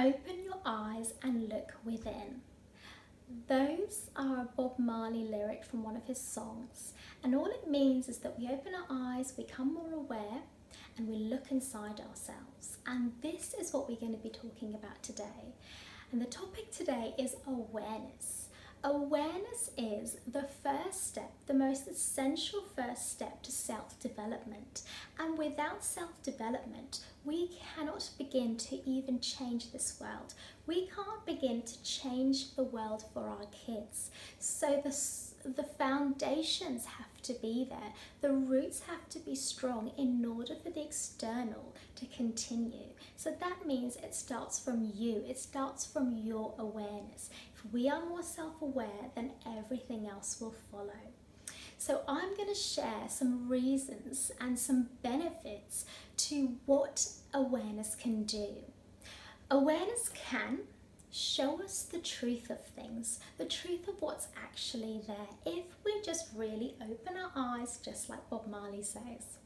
Open your eyes and look within. Those are a Bob Marley lyric from one of his songs, and all it means is that we open our eyes, become more aware, and we look inside ourselves. And this is what we're going to be talking about today. And the topic today is awareness. Awareness is the first step, the most essential first step to self-development. And without self-development, we cannot begin to even change this world. We can't begin to change the world for our kids. So the foundations have to be there. The roots have to be strong in order for the external to continue. So that means it starts from you. It starts from your awareness. If we are more self-aware, then everything else will follow. So I'm going to share some reasons and some benefits to what awareness can do. Awareness can show us the truth of things, the truth of what's actually there, if we just really open our eyes, just like Bob Marley says.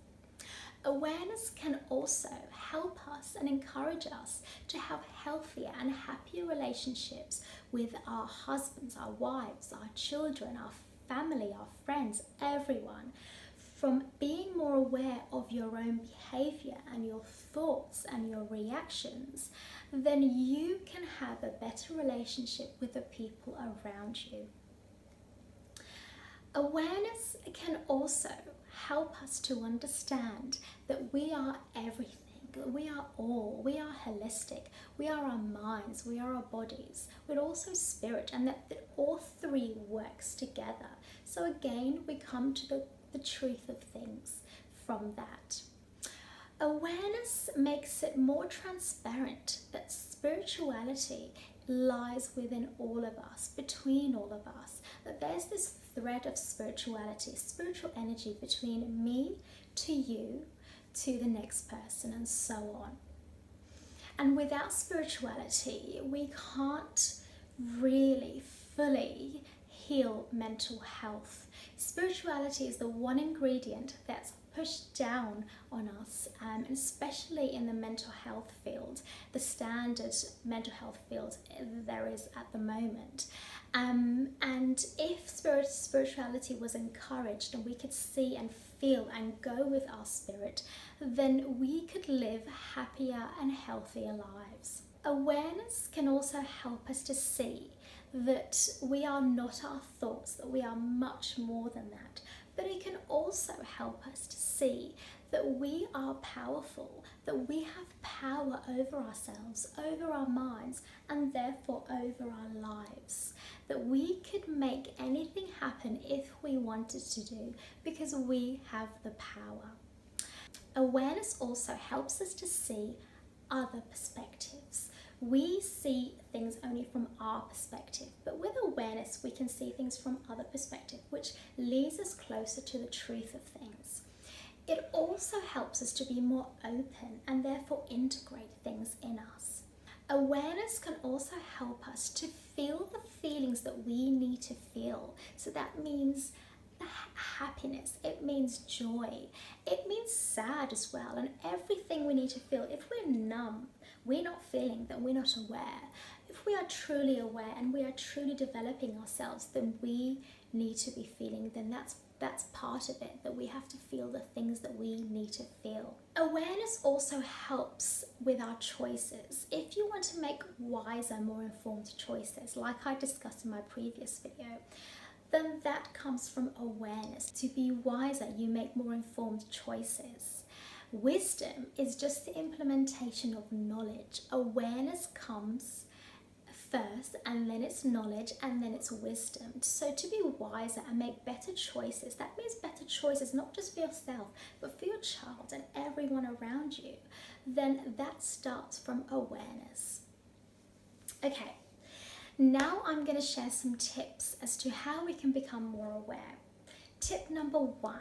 Awareness can also help us and encourage us to have healthier and happier relationships with our husbands, our wives, our children, our family, our friends, everyone. From being more aware of your own behavior and your thoughts and your reactions, then you can have a better relationship with the people around you. Awareness can also help us to understand that we are everything, that we are all, we are holistic, we are our minds, we are our bodies, we're also spirit, and that all three works together. So again, we come to the truth of things from that. Awareness makes it more transparent that spirituality lies within all of us, between all of us, that there's this thread of spirituality, spiritual energy between me to you, to the next person, and so on. And without spirituality, we can't really fully heal mental health. Spirituality is the one ingredient that's pushed down on us, and especially in the mental health field, the standard mental health field there is at the moment. And if spirituality was encouraged and we could see and feel and go with our spirit, then we could live happier and healthier lives. Awareness can also help us to see that we are not our thoughts, that we are much more than that. But it can also help us to see that we are powerful, that we have power over ourselves, over our minds, and therefore over our lives. That we could make anything happen if we wanted to do, because we have the power. Awareness also helps us to see other perspectives. We see things only from our perspective, but with awareness we can see things from other perspective, which leads us closer to the truth of things. It also helps us to be more open and therefore integrate things in us. Awareness can also help us to feel the feelings that we need to feel. So that means happiness, it means joy, it means sad as well, and everything we need to feel. If we're numb, we're not feeling, then we're not aware. If we are truly aware and we are truly developing ourselves, then we need to be feeling, then that's part of it, that we have to feel the things that we need to feel. Awareness also helps with our choices. If you want to make wiser, more informed choices, like I discussed in my previous video, then that comes from awareness. To be wiser, you make more informed choices. Wisdom is just the implementation of knowledge. Awareness comes first, and then it's knowledge, and then it's wisdom. So to be wiser and make better choices, that means better choices not just for yourself, but for your child and everyone around you, then that starts from awareness. Okay. Now I'm going to share some tips as to how we can become more aware. Tip number 1,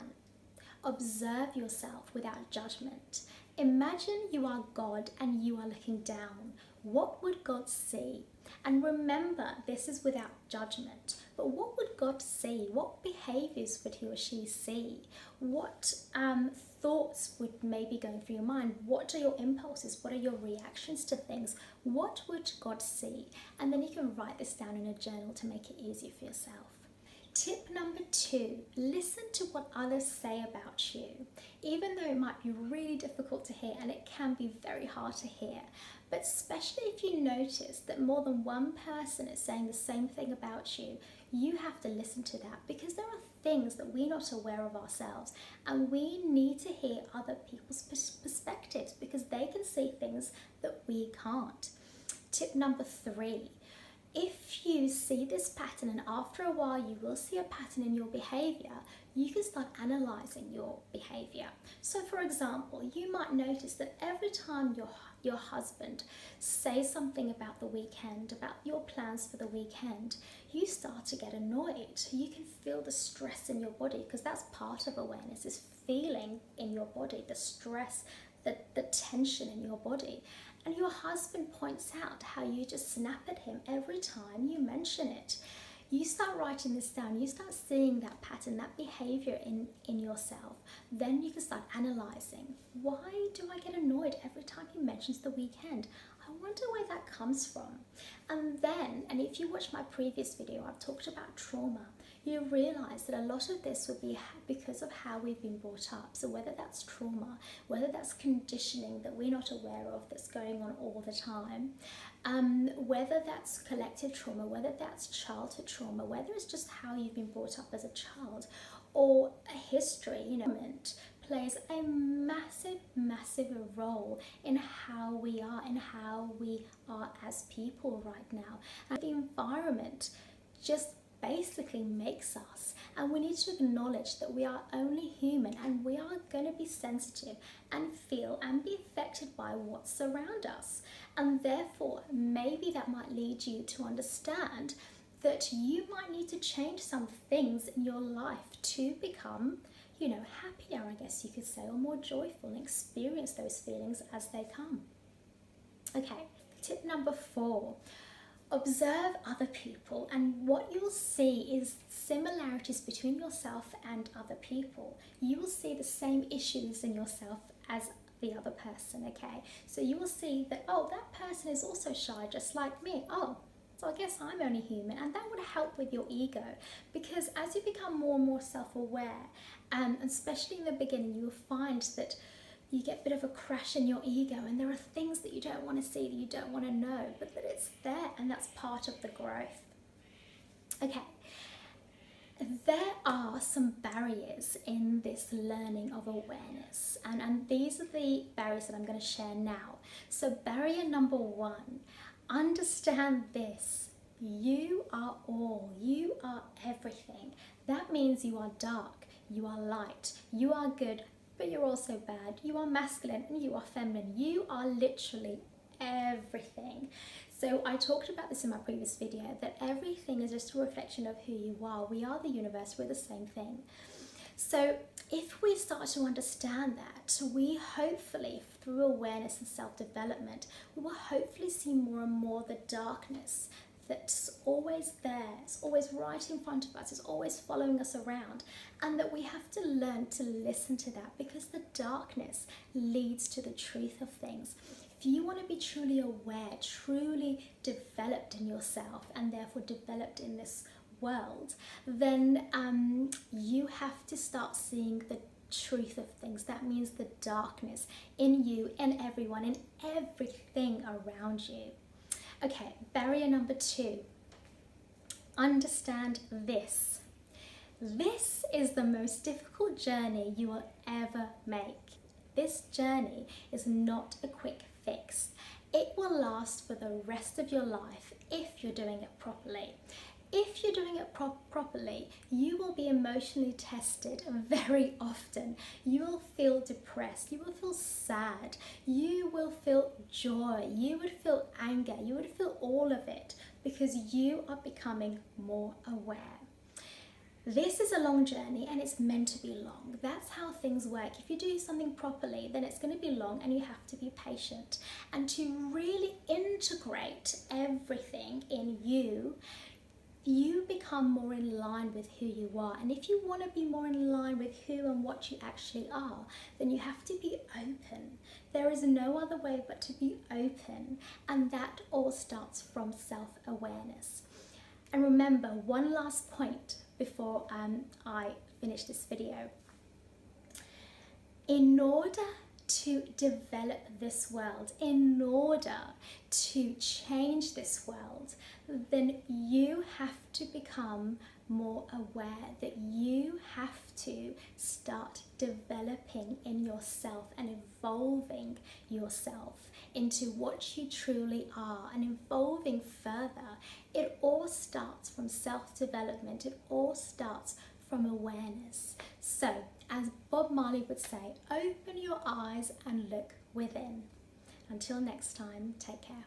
observe yourself without judgment. Imagine you are God and you are looking down. What would God see? And remember, this is without judgment, but what would God see? What behaviors would he or she see? What thoughts would maybe go through your mind? What are your impulses? What are your reactions to things? What would God see? And then you can write this down in a journal to make it easier for yourself. Tip number 2, listen to what others say about you. Even though it might be really difficult to hear, and it can be very hard to hear, but especially if you notice that more than one person is saying the same thing about you, you have to listen to that, because there are things that we're not aware of ourselves, and we need to hear other people's perspectives because they can see things that we can't. Tip number 3. If you see this pattern, and after a while you will see a pattern in your behavior, you can start analyzing your behavior. So for example, you might notice that every time your husband says something about the weekend, about your plans for the weekend, you start to get annoyed. You can feel the stress in your body, because that's part of awareness, is feeling in your body the stress, the tension in your body. And your husband points out how you just snap at him every time you mention it. You start writing this down, you start seeing that pattern, that behavior in yourself. Then you can start analyzing, why do I get annoyed every time he mentions the weekend? I wonder where that comes from. And then, and if you watch my previous video, I've talked about trauma. You realize that a lot of this would be because of how we've been brought up. So whether that's trauma, whether that's conditioning that we're not aware of that's going on all the time, whether that's collective trauma, whether that's childhood trauma, whether it's just how you've been brought up as a child, or a history, plays a massive role in how we are as people right now. And the environment just basically makes us, and we need to acknowledge that we are only human, and we are going to be sensitive and feel and be affected by what's around us. And therefore maybe that might lead you to understand that you might need to change some things in your life to become happier, I guess you could say, or more joyful, and experience those feelings as they come. Okay, tip number 4. Observe other people, and what you'll see is similarities between yourself and other people. You will see the same issues in yourself as the other person, okay? So you will see that, oh, that person is also shy just like me. Oh, so I guess I'm only human. And that would help with your ego, because as you become more and more self-aware, and especially in the beginning, you will find that you get a bit of a crash in your ego, and there are things that you don't want to see, that you don't want to know, but that it's there, and that's part of the growth. Okay, there are some barriers in this learning of awareness, and these are the barriers that I'm going to share now. So barrier number 1, understand this: you are all, you are everything. That means you are dark, you are light, you are good, but you're also bad. You are masculine and you are feminine. You are literally everything. So I talked about this in my previous video, that everything is just a reflection of who you are. We are the universe, we're the same thing. So if we start to understand that, we hopefully, through awareness and self-development, we will hopefully see more and more the darkness that's always there, it's always right in front of us, it's always following us around, and that we have to learn to listen to that, because the darkness leads to the truth of things. If you want to be truly aware, truly developed in yourself, and therefore developed in this world, then you have to start seeing the truth of things. That means the darkness in you, in everyone, in everything around you. Okay, barrier number 2, understand this. This is the most difficult journey you will ever make. This journey is not a quick fix. It will last for the rest of your life if you're doing it properly. If you're doing it properly, you will be emotionally tested very often. You will feel depressed, you will feel sad, you will feel joy, you would feel anger, you would feel all of it, because you are becoming more aware. This is a long journey and it's meant to be long. That's how things work. If you do something properly, then it's going to be long and you have to be patient. And to really integrate everything in you, you become more in line with who you are. And if you want to be more in line with who and what you actually are, then you have to be open. There is no other way but to be open. And that all starts from self-awareness. And remember, one last point before I finish this video. In order to develop this world, in order to change this world, then you have to become more aware, that you have to start developing in yourself and evolving yourself into what you truly are and evolving further. It all starts from self-development. It all starts from awareness. So, as Bob Marley would say, open your eyes and look within. Until next time, take care.